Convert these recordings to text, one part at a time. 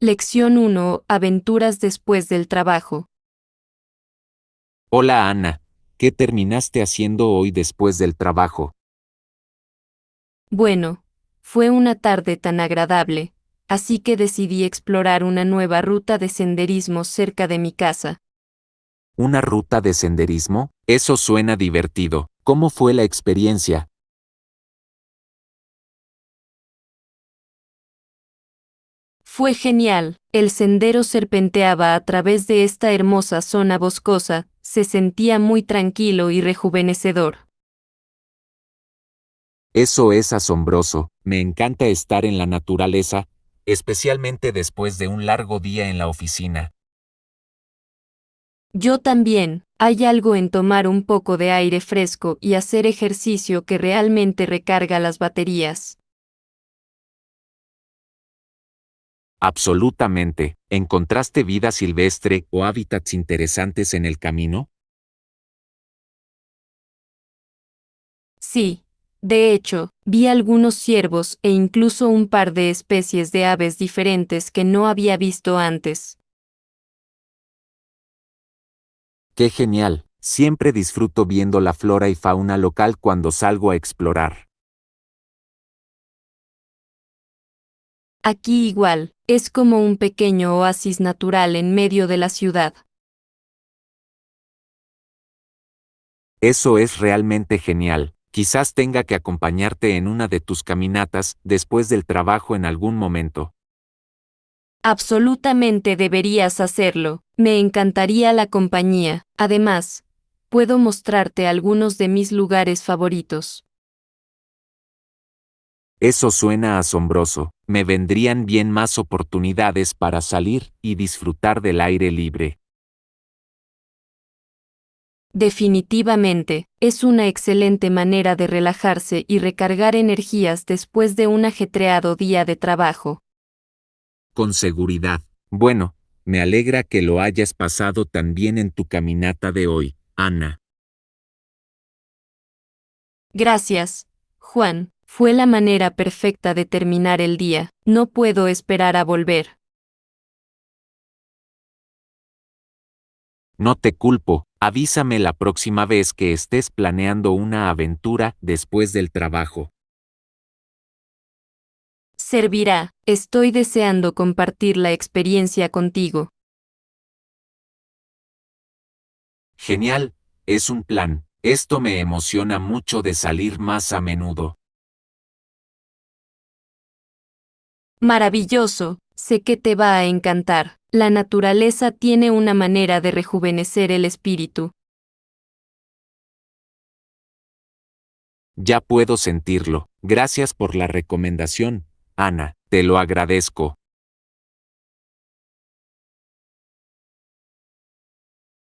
Lección 1. Aventuras después del trabajo. Hola Ana, ¿qué terminaste haciendo hoy después del trabajo? Bueno, fue una tarde tan agradable, así que decidí explorar una nueva ruta de senderismo cerca de mi casa. ¿Una ruta de senderismo? Eso suena divertido. ¿Cómo fue la experiencia? Fue genial, el sendero serpenteaba a través de esta hermosa zona boscosa, se sentía muy tranquilo y rejuvenecedor. Eso es asombroso. Me encanta estar en la naturaleza, especialmente después de un largo día en la oficina. Yo también, hay algo en tomar un poco de aire fresco y hacer ejercicio que realmente recarga las baterías. Absolutamente. ¿Encontraste vida silvestre o hábitats interesantes en el camino? Sí, de hecho, vi algunos ciervos e incluso un par de especies de aves diferentes que no había visto antes. ¡Qué genial! Siempre disfruto viendo la flora y fauna local cuando salgo a explorar. Aquí igual, es como un pequeño oasis natural en medio de la ciudad. Eso es realmente genial. Quizás tenga que acompañarte en una de tus caminatas después del trabajo en algún momento. Absolutamente deberías hacerlo, me encantaría la compañía. Además, puedo mostrarte algunos de mis lugares favoritos. Eso suena asombroso. Me vendrían bien más oportunidades para salir y disfrutar del aire libre. Definitivamente, es una excelente manera de relajarse y recargar energías después de un ajetreado día de trabajo. Con seguridad. Bueno, me alegra que lo hayas pasado tan bien en tu caminata de hoy, Ana. Gracias, Juan, fue la manera perfecta de terminar el día, no puedo esperar a volver. No te culpo, avísame la próxima vez que estés planeando una aventura después del trabajo. Servirá, estoy deseando compartir la experiencia contigo. Genial, es un plan. Esto me emociona mucho de salir más a menudo. Maravilloso, sé que te va a encantar. La naturaleza tiene una manera de rejuvenecer el espíritu. Ya puedo sentirlo. Gracias por la recomendación, Ana. Te lo agradezco.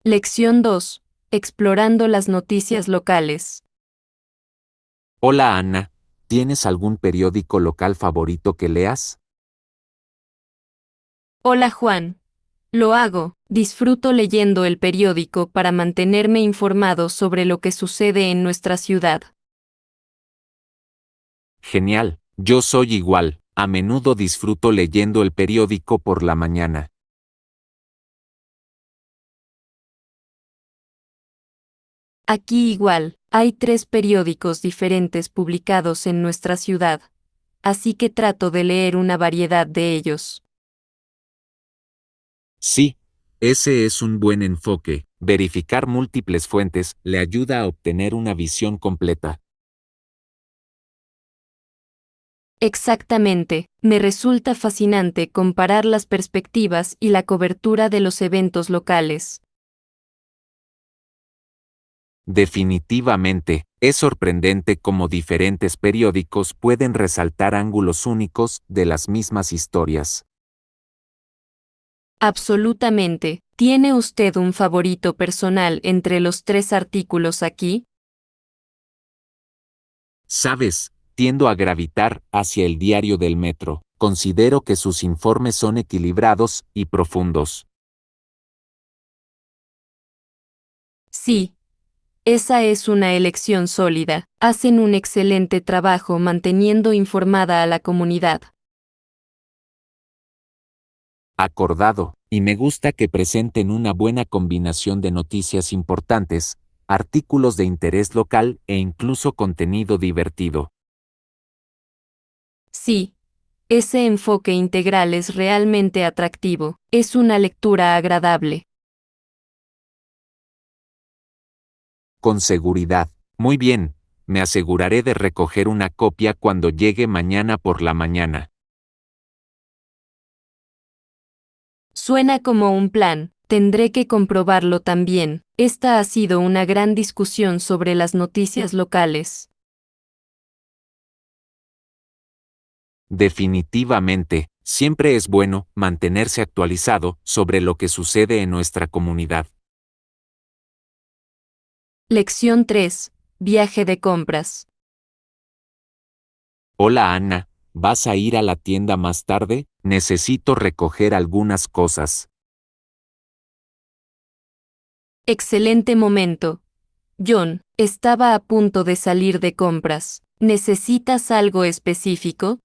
Lección 2. Explorando las noticias locales. Hola Ana, ¿tienes algún periódico local favorito que leas? Hola Juan. Lo hago, disfruto leyendo el periódico para mantenerme informado sobre lo que sucede en nuestra ciudad. Genial, yo soy igual. A menudo disfruto leyendo el periódico por la mañana. Aquí igual, hay 3 periódicos diferentes publicados en nuestra ciudad, así que trato de leer una variedad de ellos. Sí, ese es un buen enfoque. Verificar múltiples fuentes le ayuda a obtener una visión completa. Exactamente, me resulta fascinante comparar las perspectivas y la cobertura de los eventos locales. Definitivamente, es sorprendente cómo diferentes periódicos pueden resaltar ángulos únicos de las mismas historias. Absolutamente. ¿Tiene usted un favorito personal entre los 3 artículos aquí? Sabes, tiendo a gravitar hacia el diario del metro. Considero que sus informes son equilibrados y profundos. Sí, esa es una elección sólida. Hacen un excelente trabajo manteniendo informada a la comunidad. Acordado, y me gusta que presenten una buena combinación de noticias importantes, artículos de interés local e incluso contenido divertido. Sí, ese enfoque integral es realmente atractivo, es una lectura agradable. Con seguridad. Muy bien, me aseguraré de recoger una copia cuando llegue mañana por la mañana. Suena como un plan, tendré que comprobarlo también. Esta ha sido una gran discusión sobre las noticias locales. Definitivamente, siempre es bueno mantenerse actualizado sobre lo que sucede en nuestra comunidad. Lección 3. Viaje de compras. Hola Ana, ¿vas a ir a la tienda más tarde? Necesito recoger algunas cosas. Excelente momento. John, estaba a punto de salir de compras. ¿Necesitas algo específico?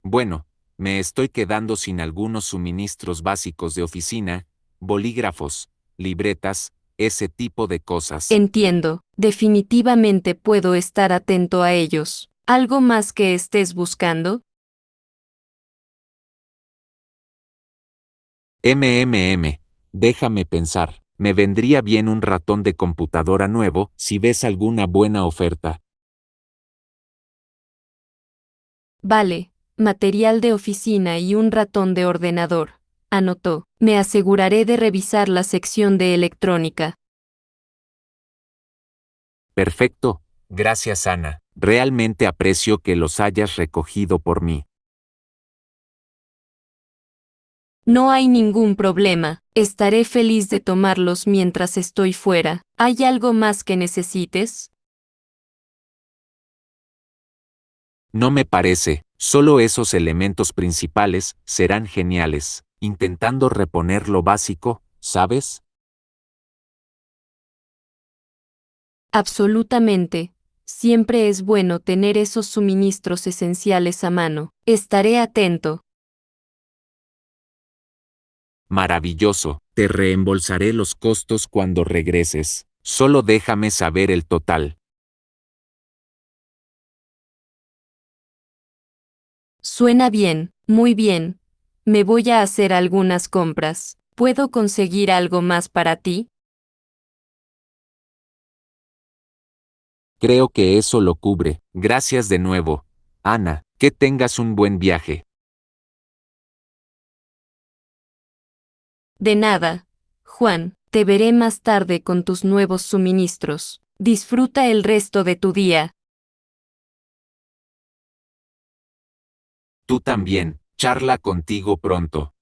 Bueno, me estoy quedando sin algunos suministros básicos de oficina, bolígrafos, libretas, ese tipo de cosas. Entiendo, definitivamente puedo estar atento a ellos. ¿Algo más que estés buscando? Déjame pensar, me vendría bien un ratón de computadora nuevo si ves alguna buena oferta. Vale, material de oficina y un ratón de ordenador. Anotó. Me aseguraré de revisar la sección de electrónica. Perfecto, gracias Ana. Realmente aprecio que los hayas recogido por mí. No hay ningún problema. Estaré feliz de tomarlos mientras estoy fuera. ¿Hay algo más que necesites? No me parece, solo esos elementos principales serán geniales, intentando reponer lo básico, ¿sabes? Absolutamente. Siempre es bueno tener esos suministros esenciales a mano. Estaré atento. Maravilloso, te reembolsaré los costos cuando regreses. Solo déjame saber el total. Suena bien, muy bien. Me voy a hacer algunas compras. ¿Puedo conseguir algo más para ti? Creo que eso lo cubre. Gracias de nuevo. Ana, que tengas un buen viaje. De nada. Juan, te veré más tarde con tus nuevos suministros. Disfruta el resto de tu día. Tú también, charla contigo pronto.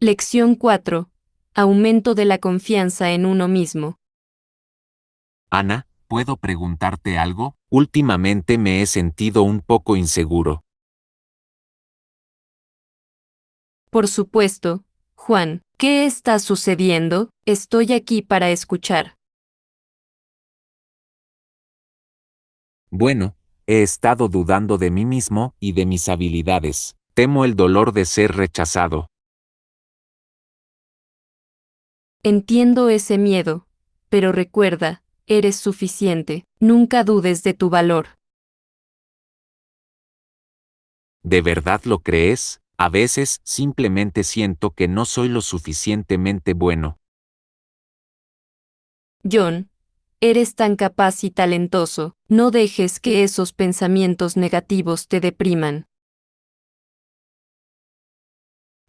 Lección 4. Aumento de la confianza en uno mismo. Ana, ¿puedo preguntarte algo? Últimamente me he sentido un poco inseguro. Por supuesto. Juan, ¿qué está sucediendo? Estoy aquí para escuchar. Bueno, he estado dudando de mí mismo y de mis habilidades. Temo el dolor de ser rechazado. Entiendo ese miedo. Pero recuerda, eres suficiente. Nunca dudes de tu valor. ¿De verdad lo crees? A veces simplemente siento que no soy lo suficientemente bueno. John, eres tan capaz y talentoso. No dejes que esos pensamientos negativos te depriman.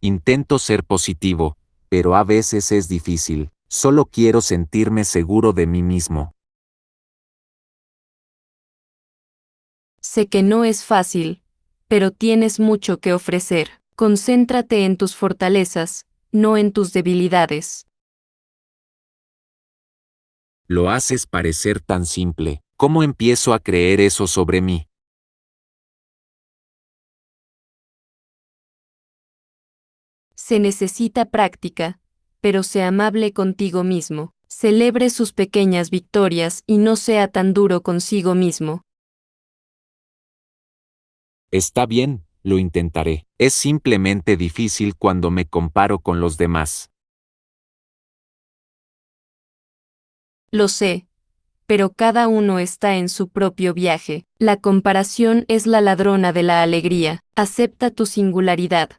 Intento ser positivo, pero a veces es difícil. Solo quiero sentirme seguro de mí mismo. Sé que no es fácil, pero tienes mucho que ofrecer. Concéntrate en tus fortalezas, no en tus debilidades. Lo haces parecer tan simple. ¿Cómo empiezo a creer eso sobre mí? Se necesita práctica, pero sé amable contigo mismo. Celebre sus pequeñas victorias y no sea tan duro consigo mismo. Está bien, lo intentaré. Es simplemente difícil cuando me comparo con los demás. Lo sé, pero cada uno está en su propio viaje. La comparación es la ladrona de la alegría. Acepta tu singularidad.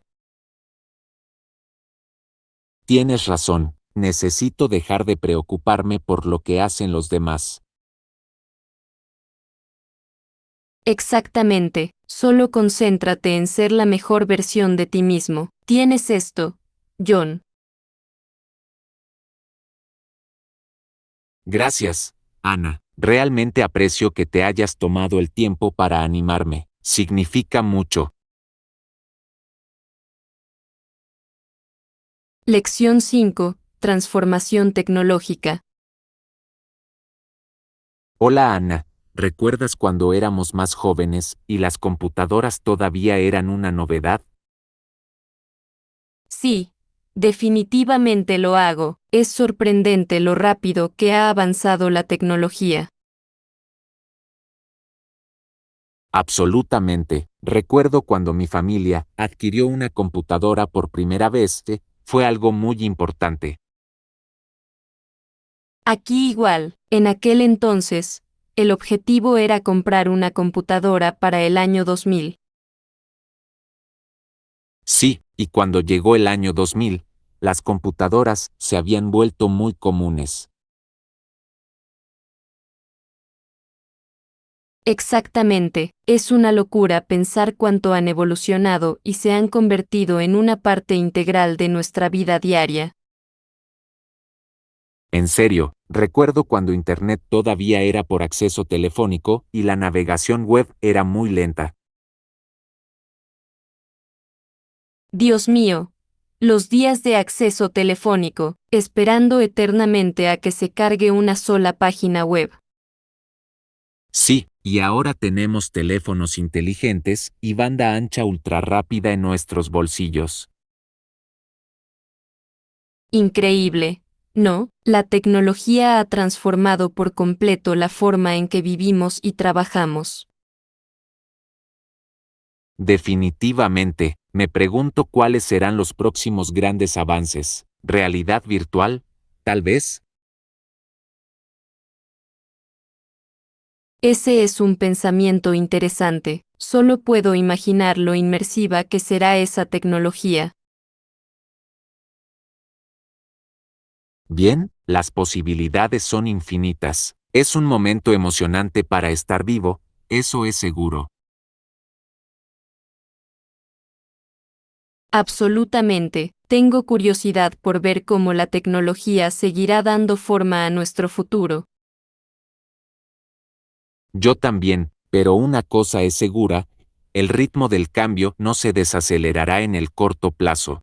Tienes razón, necesito dejar de preocuparme por lo que hacen los demás. Exactamente, solo concéntrate en ser la mejor versión de ti mismo. Tienes esto, John. Gracias, Ana. Realmente aprecio que te hayas tomado el tiempo para animarme. Significa mucho. Lección 5. Transformación tecnológica. Hola Ana, ¿recuerdas cuando éramos más jóvenes y las computadoras todavía eran una novedad? Sí, definitivamente lo hago. Es sorprendente lo rápido que ha avanzado la tecnología. Absolutamente. Recuerdo cuando mi familia adquirió una computadora por primera vez, fue algo muy importante. Aquí igual, en aquel entonces, el objetivo era comprar una computadora para el año 2000. Sí, y cuando llegó el año 2000, las computadoras se habían vuelto muy comunes. Exactamente, es una locura pensar cuánto han evolucionado y se han convertido en una parte integral de nuestra vida diaria. En serio, recuerdo cuando Internet todavía era por acceso telefónico y la navegación web era muy lenta. Dios mío, los días de acceso telefónico, esperando eternamente a que se cargue una sola página web. Sí, y ahora tenemos teléfonos inteligentes y banda ancha ultra rápida en nuestros bolsillos. Increíble, ¿no? La tecnología ha transformado por completo la forma en que vivimos y trabajamos. Definitivamente, me pregunto cuáles serán los próximos grandes avances. ¿Realidad virtual? Tal vez. Ese es un pensamiento interesante, solo puedo imaginar lo inmersiva que será esa tecnología. Bien, las posibilidades son infinitas. Es un momento emocionante para estar vivo, eso es seguro. Absolutamente, tengo curiosidad por ver cómo la tecnología seguirá dando forma a nuestro futuro. Yo también, pero una cosa es segura, el ritmo del cambio no se desacelerará en el corto plazo.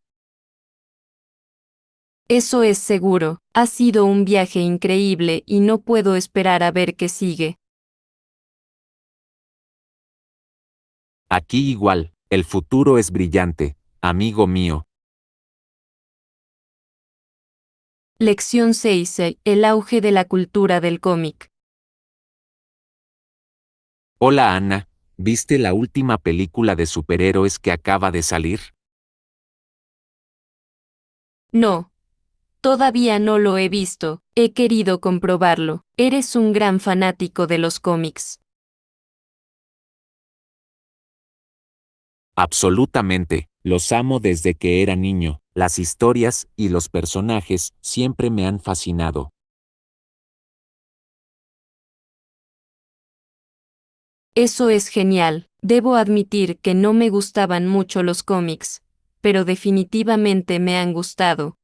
Eso es seguro, ha sido un viaje increíble y no puedo esperar a ver qué sigue. Aquí igual, el futuro es brillante, amigo mío. Lección 6. El auge de la cultura del cómic. Hola Ana, ¿viste la última película de superhéroes que acaba de salir? No, todavía no lo he visto, he querido comprobarlo. Eres un gran fanático de los cómics. Absolutamente, los amo desde que era niño. Las historias y los personajes siempre me han fascinado. Eso es genial, debo admitir que no me gustaban mucho los cómics, pero definitivamente me han gustado.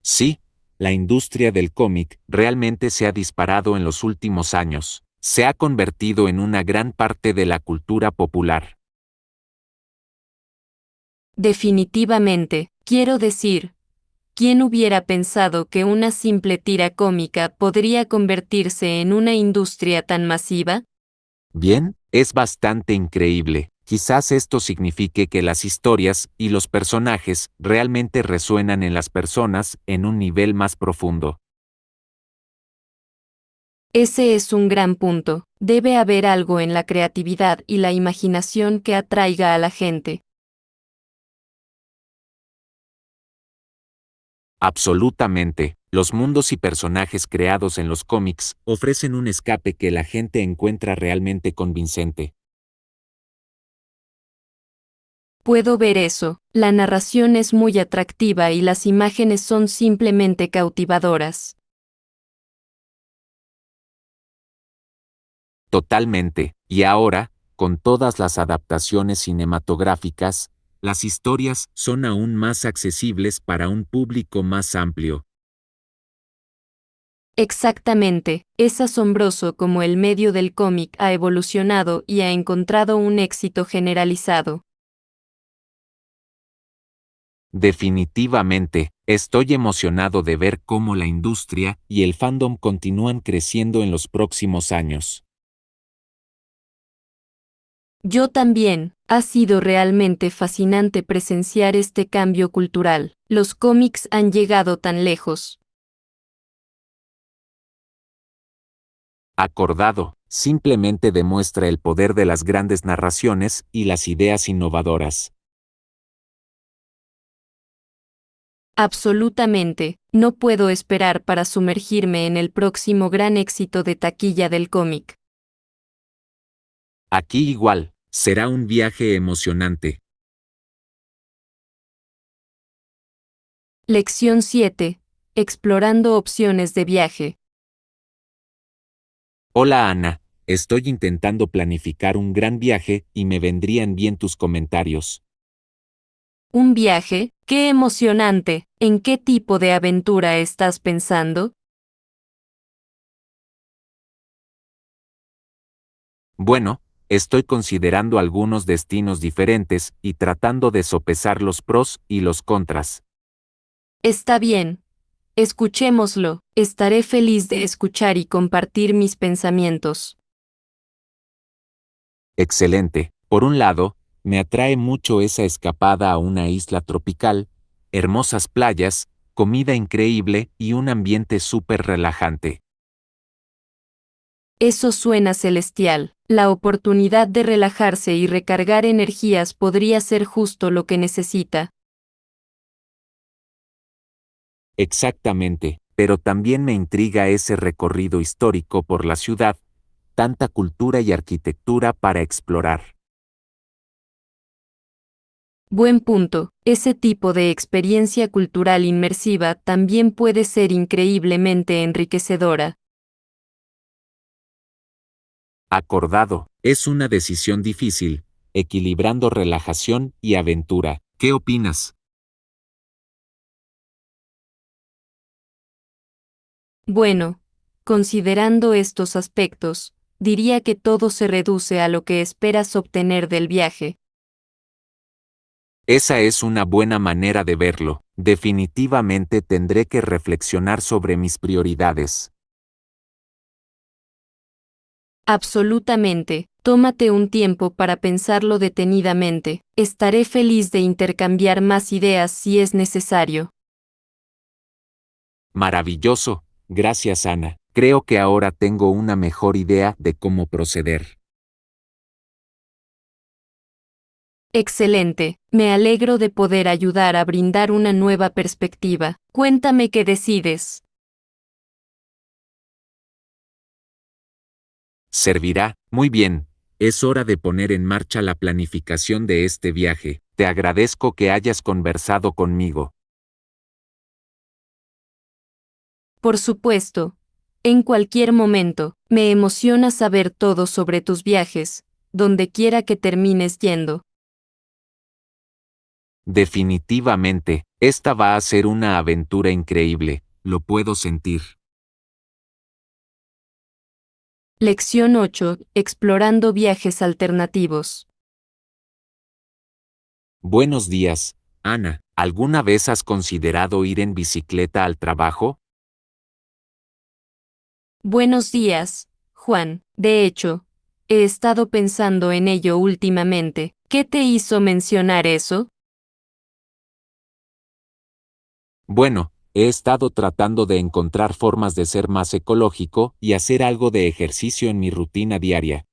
Sí, la industria del cómic realmente se ha disparado en los últimos años. Se ha convertido en una gran parte de la cultura popular. Definitivamente, quiero decir, ¿quién hubiera pensado que una simple tira cómica podría convertirse en una industria tan masiva? Bien, es bastante increíble. Quizás esto signifique que las historias y los personajes realmente resuenan en las personas en un nivel más profundo. Ese es un gran punto. Debe haber algo en la creatividad y la imaginación que atraiga a la gente. Absolutamente. Los mundos y personajes creados en los cómics ofrecen un escape que la gente encuentra realmente convincente. Puedo ver eso. La narración es muy atractiva y las imágenes son simplemente cautivadoras. Totalmente. Y ahora, con todas las adaptaciones cinematográficas, las historias son aún más accesibles para un público más amplio. Exactamente. Es asombroso cómo el medio del cómic ha evolucionado y ha encontrado un éxito generalizado. Definitivamente, estoy emocionado de ver cómo la industria y el fandom continúan creciendo en los próximos años. Yo también. Ha sido realmente fascinante presenciar este cambio cultural. Los cómics han llegado tan lejos. Acordado, simplemente demuestra el poder de las grandes narraciones y las ideas innovadoras. Absolutamente. No puedo esperar para sumergirme en el próximo gran éxito de taquilla del cómic. Aquí igual, será un viaje emocionante. Lección 7. Explorando opciones de viaje. Hola Ana, estoy intentando planificar un gran viaje y me vendrían bien tus comentarios. ¿Un viaje? ¡Qué emocionante! ¿En qué tipo de aventura estás pensando? Bueno, estoy considerando algunos destinos diferentes y tratando de sopesar los pros y los contras. Está bien. Escuchémoslo. Estaré feliz de escuchar y compartir mis pensamientos. Excelente. Por un lado, me atrae mucho esa escapada a una isla tropical, hermosas playas, comida increíble y un ambiente súper relajante. Eso suena celestial. La oportunidad de relajarse y recargar energías podría ser justo lo que necesita. Exactamente, pero también me intriga ese recorrido histórico por la ciudad, tanta cultura y arquitectura para explorar. Buen punto. Ese tipo de experiencia cultural inmersiva también puede ser increíblemente enriquecedora. Acordado, es una decisión difícil, equilibrando relajación y aventura. ¿Qué opinas? Bueno, considerando estos aspectos, diría que todo se reduce a lo que esperas obtener del viaje. Esa es una buena manera de verlo. Definitivamente tendré que reflexionar sobre mis prioridades. Absolutamente. Tómate un tiempo para pensarlo detenidamente. Estaré feliz de intercambiar más ideas si es necesario. Maravilloso. Gracias, Ana. Creo que ahora tengo una mejor idea de cómo proceder. Excelente. Me alegro de poder ayudar a brindar una nueva perspectiva. Cuéntame qué decides. Servirá. Muy bien. Es hora de poner en marcha la planificación de este viaje. Te agradezco que hayas conversado conmigo. Por supuesto. En cualquier momento, me emociona saber todo sobre tus viajes, donde quiera que termines yendo. Definitivamente, esta va a ser una aventura increíble. Lo puedo sentir. Lección 8. Explorando viajes alternativos. Buenos días, Ana. ¿Alguna vez has considerado ir en bicicleta al trabajo? Buenos días, Juan. De hecho, he estado pensando en ello últimamente. ¿Qué te hizo mencionar eso? Bueno, He estado tratando de encontrar formas de ser más ecológico y hacer algo de ejercicio en mi rutina diaria.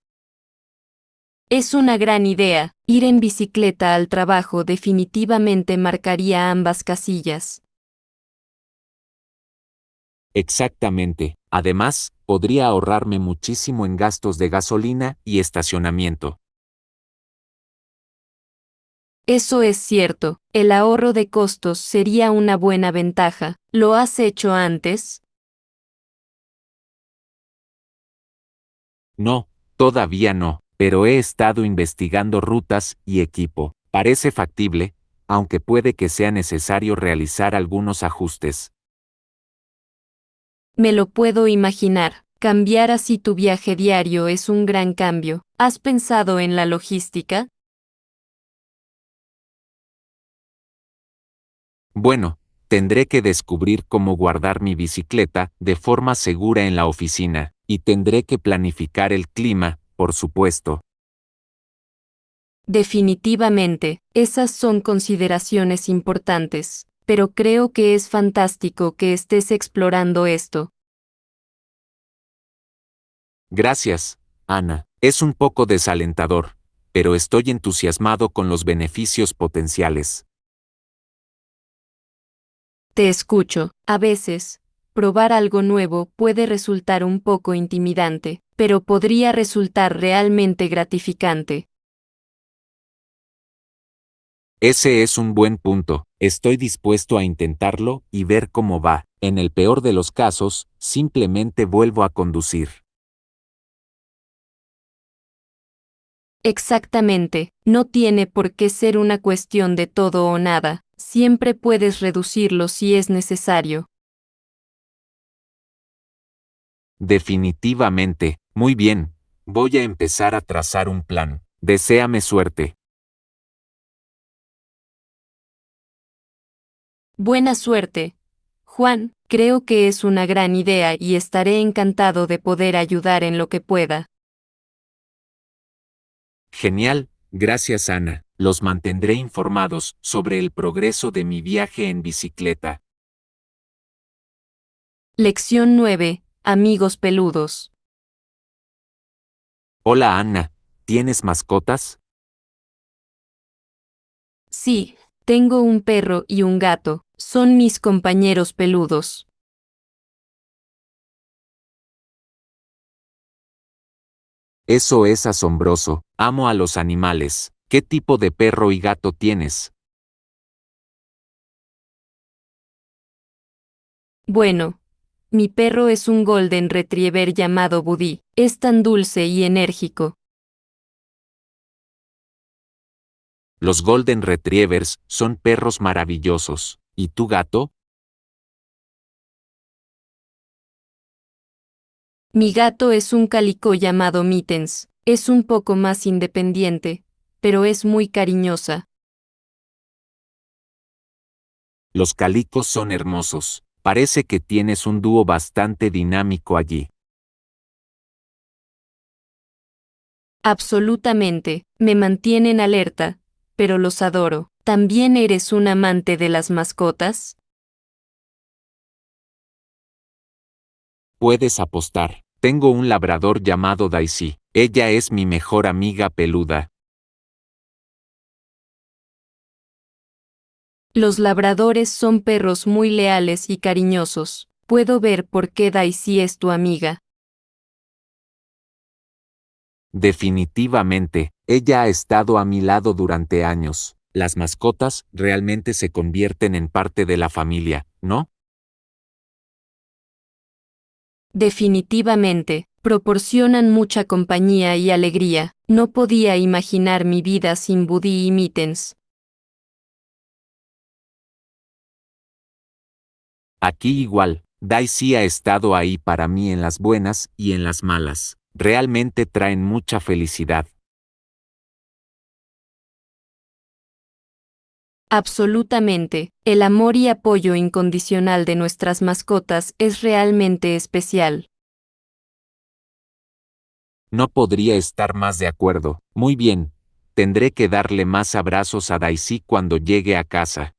Es una gran idea. Ir en bicicleta al trabajo definitivamente marcaría ambas casillas. Exactamente. Además, podría ahorrarme muchísimo en gastos de gasolina y estacionamiento. Eso es cierto, el ahorro de costos sería una buena ventaja. ¿Lo has hecho antes? No, todavía no, pero he estado investigando rutas y equipo. Parece factible, aunque puede que sea necesario realizar algunos ajustes. Me lo puedo imaginar. Cambiar así tu viaje diario es un gran cambio. ¿Has pensado en la logística? Bueno, tendré que descubrir cómo guardar mi bicicleta de forma segura en la oficina, y tendré que planificar el clima, por supuesto. Definitivamente, esas son consideraciones importantes, pero creo que es fantástico que estés explorando esto. Gracias, Ana. Es un poco desalentador, pero estoy entusiasmado con los beneficios potenciales. Te escucho. A veces, probar algo nuevo puede resultar un poco intimidante, pero podría resultar realmente gratificante. Ese es un buen punto. Estoy dispuesto a intentarlo y ver cómo va. En el peor de los casos, simplemente vuelvo a conducir. Exactamente, no tiene por qué ser una cuestión de todo o nada, siempre puedes reducirlo si es necesario. Definitivamente. Muy bien. Voy a empezar a trazar un plan. Deséame suerte. Buena suerte. Juan, creo que es una gran idea y estaré encantado de poder ayudar en lo que pueda. Genial. Gracias, Ana. Los mantendré informados sobre el progreso de mi viaje en bicicleta. Lección 9. Amigos peludos. Hola, Ana. ¿Tienes mascotas? Sí, tengo un perro y un gato, son mis compañeros peludos. Eso es asombroso. Amo a los animales. ¿Qué tipo de perro y gato tienes? Bueno, mi perro es un golden retriever llamado Buddy, es tan dulce y enérgico. Los Golden Retrievers son perros maravillosos. ¿Y tu gato? Mi gato es un calico llamado Mittens, es un poco más independiente, pero es muy cariñosa. Los calicos son hermosos. Parece que tienes un dúo bastante dinámico allí. Absolutamente, me mantienen alerta, pero los adoro. ¿También eres un amante de las mascotas? Puedes apostar. Tengo un labrador llamado Daisy. Ella es mi mejor amiga peluda. Los labradores son perros muy leales y cariñosos. Puedo ver por qué Daisy es tu amiga. Definitivamente, ella ha estado a mi lado durante años. Las mascotas realmente se convierten en parte de la familia, ¿no? Definitivamente, proporcionan mucha compañía y alegría. No podía imaginar mi vida sin Buddy y Mittens. Aquí igual, Daisy ha estado ahí para mí en las buenas y en las malas. Realmente traen mucha felicidad. Absolutamente, el amor y apoyo incondicional de nuestras mascotas es realmente especial. No podría estar más de acuerdo. Muy bien. Tendré que darle más abrazos a Daisy cuando llegue a casa.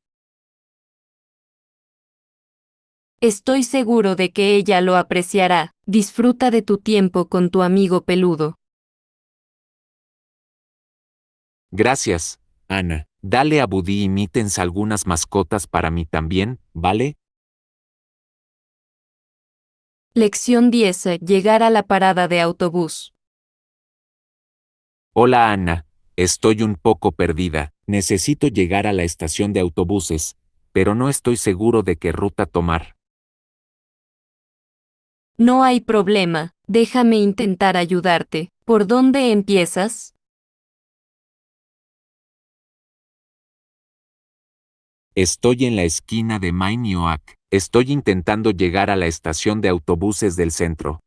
Estoy seguro de que ella lo apreciará. Disfruta de tu tiempo con tu amigo peludo. Gracias, Ana. Dale a Buddy y Mittens algunas mascotas para mí también, ¿vale? Lección 10. Llegar a la parada de autobús. Hola Ana, estoy un poco perdida. Necesito llegar a la estación de autobuses, pero no estoy seguro de qué ruta tomar. No hay problema, déjame intentar ayudarte. ¿Por dónde empiezas? Estoy en la esquina de Main y Oak. Estoy intentando llegar a la estación de autobuses del centro.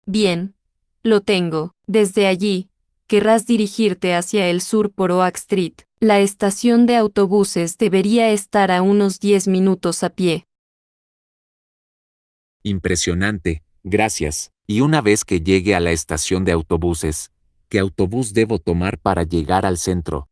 Bien. Lo tengo. Desde allí, querrás dirigirte hacia el sur por Oak Street. La estación de autobuses debería estar a unos 10 minutos a pie. Impresionante, gracias. Y una vez que llegue a la estación de autobuses, ¿qué autobús debo tomar para llegar al centro?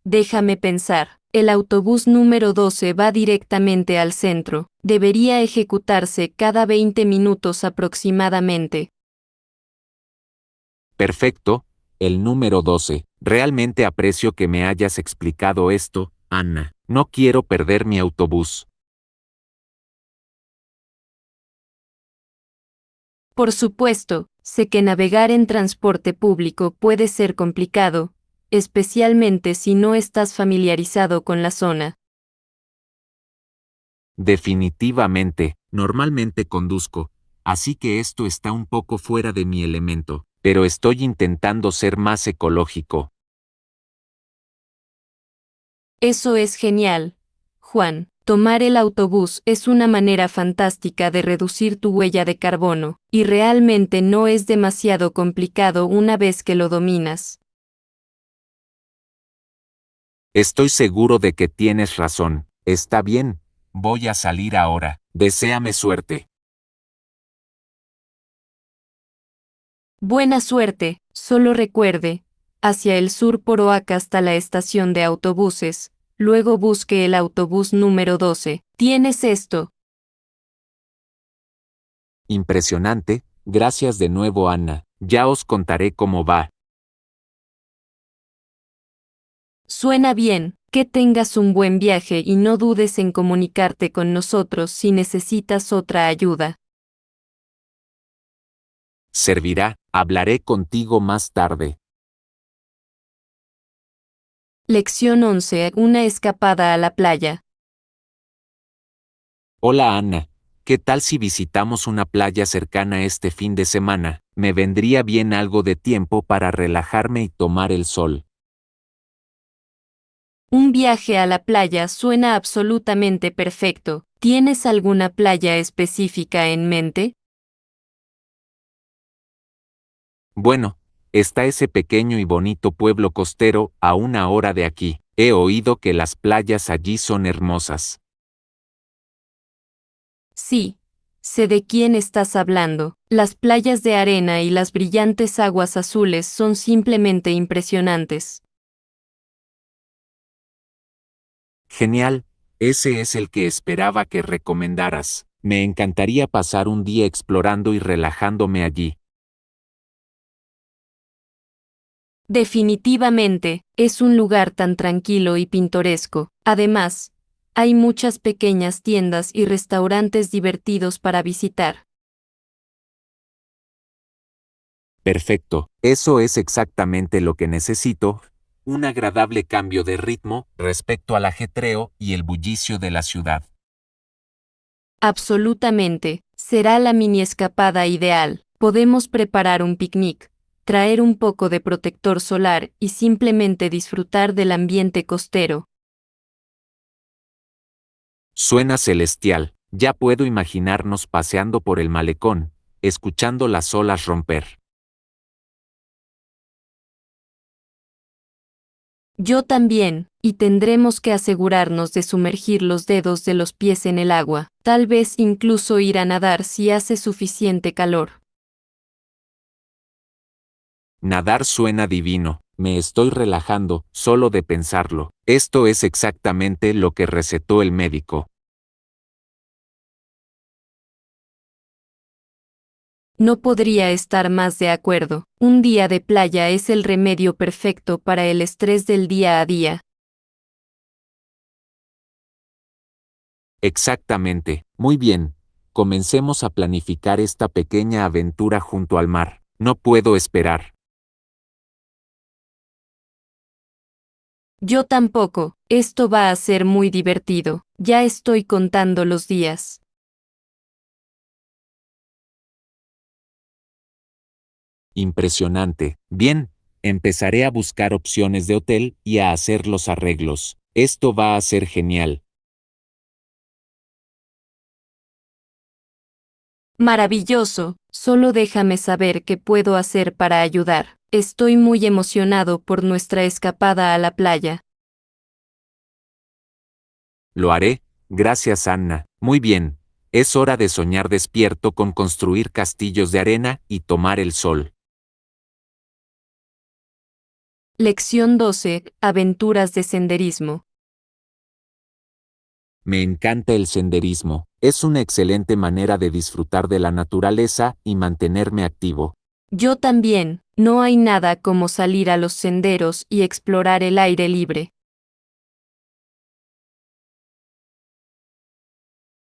Déjame pensar. El autobús número 12 va directamente al centro. Debería ejecutarse cada 20 minutos aproximadamente. Perfecto, el número 12. Realmente aprecio que me hayas explicado esto, Anna. No quiero perder mi autobús. Por supuesto, sé que navegar en transporte público puede ser complicado, especialmente si no estás familiarizado con la zona. Definitivamente, normalmente conduzco, así que esto está un poco fuera de mi elemento, pero estoy intentando ser más ecológico. Eso es genial, Juan. Tomar el autobús es una manera fantástica de reducir tu huella de carbono, y realmente no es demasiado complicado una vez que lo dominas. Estoy seguro de que tienes razón. Está bien, voy a salir ahora. Deséame suerte. Buena suerte, solo recuerde, hacia el sur por Oaxaca hasta la estación de autobuses, luego busque el autobús número 12. ¿Tienes esto? Impresionante, gracias de nuevo Anna. Ya os contaré cómo va. Suena bien, que tengas un buen viaje y no dudes en comunicarte con nosotros si necesitas otra ayuda. Servirá, hablaré contigo más tarde. Lección 11. Una escapada a la playa. Hola Ana, ¿qué tal si visitamos una playa cercana este fin de semana? Me vendría bien algo de tiempo para relajarme y tomar el sol. Un viaje a la playa suena absolutamente perfecto. ¿Tienes alguna playa específica en mente? Bueno, está ese pequeño y bonito pueblo costero a una hora de aquí. He oído que las playas allí son hermosas. Sí, sé de quién estás hablando. Las playas de arena y las brillantes aguas azules son simplemente impresionantes. Genial, ese es el que esperaba que recomendaras. Me encantaría pasar un día explorando y relajándome allí. Definitivamente, es un lugar tan tranquilo y pintoresco. Además, hay muchas pequeñas tiendas y restaurantes divertidos para visitar. Perfecto, eso es exactamente lo que necesito, un agradable cambio de ritmo respecto al ajetreo y el bullicio de la ciudad. Absolutamente, será la mini escapada ideal. Podemos preparar un picnic, traer un poco de protector solar y simplemente disfrutar del ambiente costero. Suena celestial, ya puedo imaginarnos paseando por el malecón, escuchando las olas romper. Yo también, y tendremos que asegurarnos de sumergir los dedos de los pies en el agua, tal vez incluso ir a nadar si hace suficiente calor. Nadar suena divino, me estoy relajando, solo de pensarlo. Esto es exactamente lo que recetó el médico. No podría estar más de acuerdo. Un día de playa es el remedio perfecto para el estrés del día a día. Exactamente. Muy bien. Comencemos a planificar esta pequeña aventura junto al mar. No puedo esperar. Yo tampoco. Esto va a ser muy divertido. Ya estoy contando los días. Impresionante. Bien, empezaré a buscar opciones de hotel y a hacer los arreglos. Esto va a ser genial. Maravilloso. Solo déjame saber qué puedo hacer para ayudar. Estoy muy emocionado por nuestra escapada a la playa. Lo haré, gracias Anna. Muy bien. Es hora de soñar despierto con construir castillos de arena y tomar el sol. Lección 12. Aventuras de senderismo. Me encanta el senderismo. Es una excelente manera de disfrutar de la naturaleza y mantenerme activo. Yo también. No hay nada como salir a los senderos y explorar el aire libre.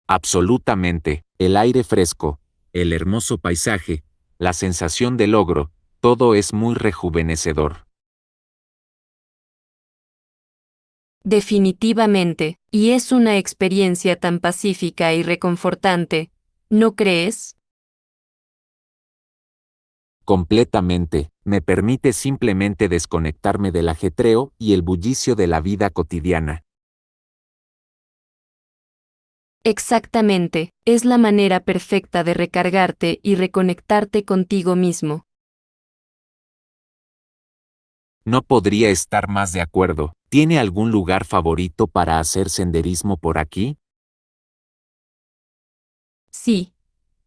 Absolutamente. El aire fresco, el hermoso paisaje, la sensación de logro, todo es muy rejuvenecedor. Definitivamente, y es una experiencia tan pacífica y reconfortante, ¿no crees? Completamente, me permite simplemente desconectarme del ajetreo y el bullicio de la vida cotidiana. Exactamente, es la manera perfecta de recargarte y reconectarte contigo mismo. No podría estar más de acuerdo. ¿Tiene algún lugar favorito para hacer senderismo por aquí? Sí,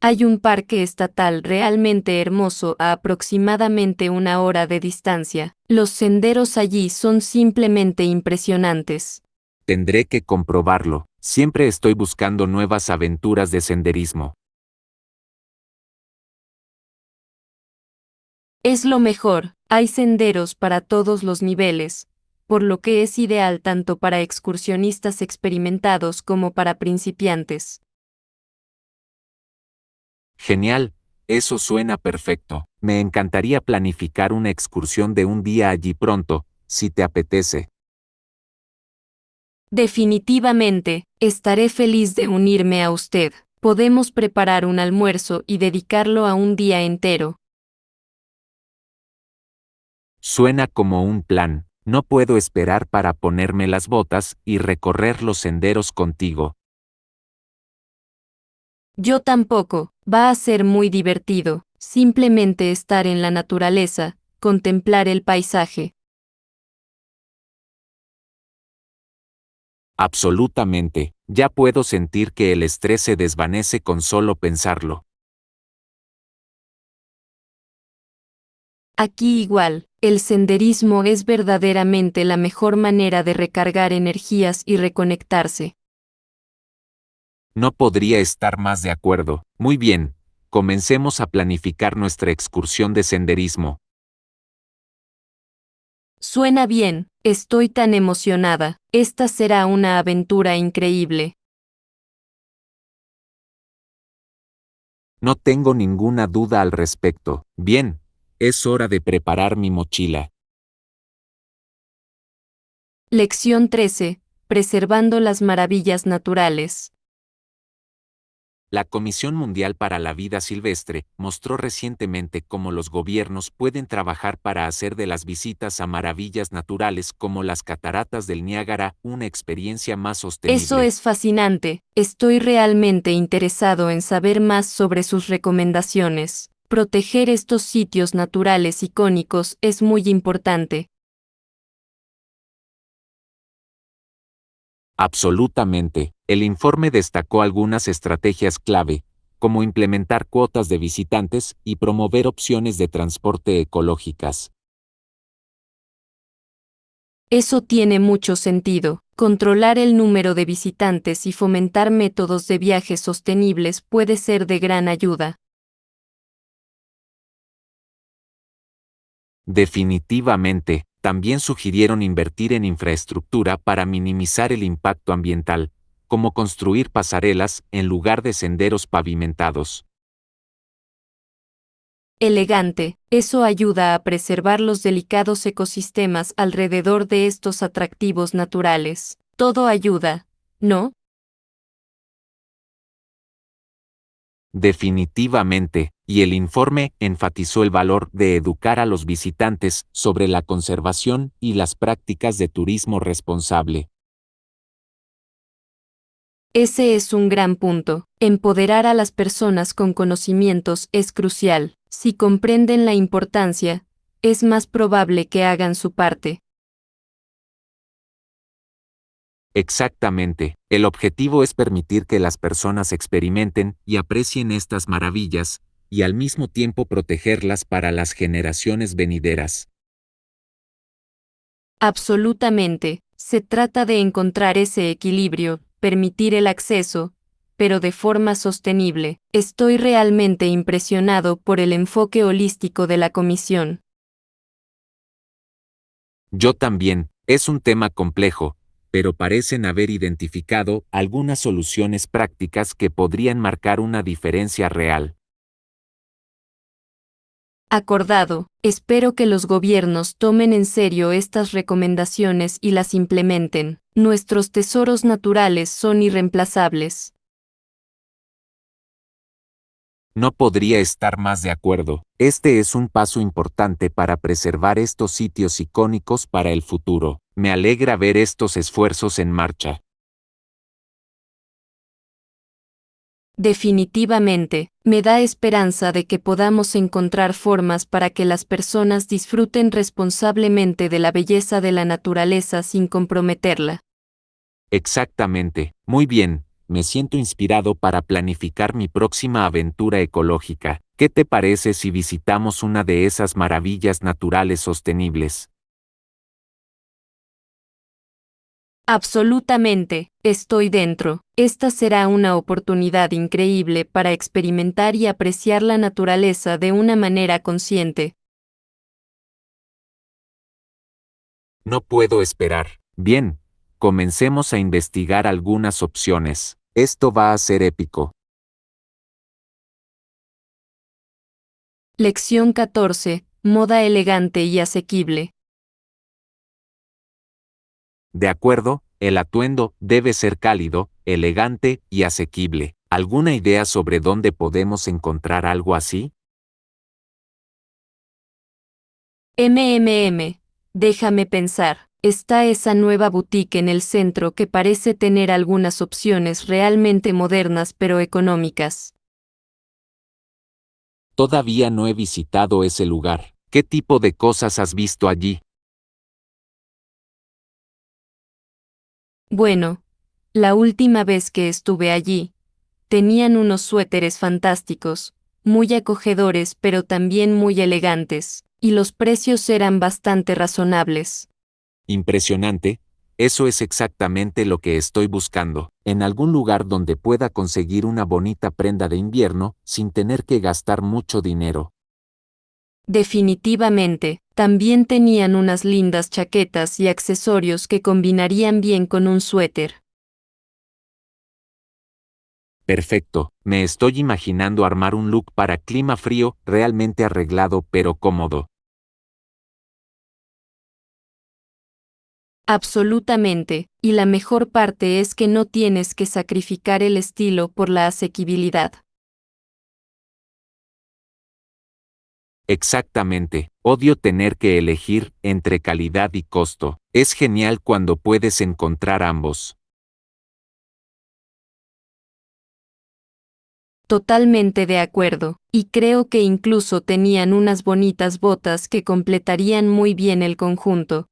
hay un parque estatal realmente hermoso a aproximadamente 1 hora de distancia. Los senderos allí son simplemente impresionantes. Tendré que comprobarlo. Siempre estoy buscando nuevas aventuras de senderismo. Es lo mejor, hay senderos para todos los niveles, por lo que es ideal tanto para excursionistas experimentados como para principiantes. Genial, eso suena perfecto. Me encantaría planificar una excursión de un día allí pronto, si te apetece. Definitivamente, estaré feliz de unirme a usted. Podemos preparar un almuerzo y dedicarlo a un día entero. Suena como un plan. No puedo esperar para ponerme las botas y recorrer los senderos contigo. Yo tampoco, va a ser muy divertido, simplemente estar en la naturaleza, contemplar el paisaje. Absolutamente, ya puedo sentir que el estrés se desvanece con solo pensarlo. Aquí igual, el senderismo es verdaderamente la mejor manera de recargar energías y reconectarse. No podría estar más de acuerdo. Muy bien, comencemos a planificar nuestra excursión de senderismo. Suena bien, estoy tan emocionada, esta será una aventura increíble. No tengo ninguna duda al respecto. Bien, es hora de preparar mi mochila. Lección 13. Preservando las maravillas naturales. La Comisión Mundial para la Vida Silvestre mostró recientemente cómo los gobiernos pueden trabajar para hacer de las visitas a maravillas naturales como las cataratas del Niágara una experiencia más Eso sostenible. es fascinante, estoy realmente interesado en saber más sobre sus recomendaciones. Proteger estos sitios naturales icónicos es muy importante. Absolutamente. El informe destacó algunas estrategias clave, como implementar cuotas de visitantes y promover opciones de transporte ecológicas. Eso tiene mucho sentido. Controlar el número de visitantes y fomentar métodos de viajes sostenibles puede ser de gran ayuda. Definitivamente, también sugirieron invertir en infraestructura para minimizar el impacto ambiental, como construir pasarelas en lugar de senderos pavimentados. Elegante, eso ayuda a preservar los delicados ecosistemas alrededor de estos atractivos naturales. Todo ayuda, ¿no? Definitivamente, y el informe enfatizó el valor de educar a los visitantes sobre la conservación y las prácticas de turismo responsable. Ese es un gran punto. Empoderar a las personas con conocimientos es crucial. Si comprenden la importancia, es más probable que hagan su parte. Exactamente, el objetivo es permitir que las personas experimenten y aprecien estas maravillas, y al mismo tiempo protegerlas para las generaciones venideras. Absolutamente. Se trata de encontrar ese equilibrio, permitir el acceso, pero de forma sostenible. Estoy realmente impresionado por el enfoque holístico de la comisión. Yo también, es un tema complejo, pero parecen haber identificado algunas soluciones prácticas que podrían marcar una diferencia real. Acordado, espero que los gobiernos tomen en serio estas recomendaciones y las implementen. Nuestros tesoros naturales son irreemplazables. No podría estar más de acuerdo. Este es un paso importante para preservar estos sitios icónicos para el futuro. Me alegra ver estos esfuerzos en marcha. Definitivamente, me da esperanza de que podamos encontrar formas para que las personas disfruten responsablemente de la belleza de la naturaleza sin comprometerla. Exactamente. Muy bien, me siento inspirado para planificar mi próxima aventura ecológica. ¿Qué te parece si visitamos una de esas maravillas naturales sostenibles? Absolutamente, estoy dentro. Esta será una oportunidad increíble para experimentar y apreciar la naturaleza de una manera consciente. No puedo esperar. Bien, comencemos a investigar algunas opciones. Esto va a ser épico. Lección 14. Moda elegante y asequible. De acuerdo, el atuendo debe ser cálido, elegante y asequible. ¿Alguna idea sobre dónde podemos encontrar algo así? Déjame pensar. Está esa nueva boutique en el centro que parece tener algunas opciones realmente modernas pero económicas. Todavía no he visitado ese lugar. ¿Qué tipo de cosas has visto allí? Bueno, la última vez que estuve allí, tenían unos suéteres fantásticos, muy acogedores pero también muy elegantes, y los precios eran bastante razonables. Impresionante. Eso es exactamente lo que estoy buscando. En algún lugar donde pueda conseguir una bonita prenda de invierno sin tener que gastar mucho dinero. Definitivamente, también tenían unas lindas chaquetas y accesorios que combinarían bien con un suéter. Perfecto. Me estoy imaginando armar un look para clima frío, realmente arreglado pero cómodo. Absolutamente, y la mejor parte es que no tienes que sacrificar el estilo por la asequibilidad. Exactamente. Odio tener que elegir entre calidad y costo. Es genial cuando puedes encontrar ambos. Totalmente de acuerdo, y creo que incluso tenían unas bonitas botas que completarían muy bien el conjunto.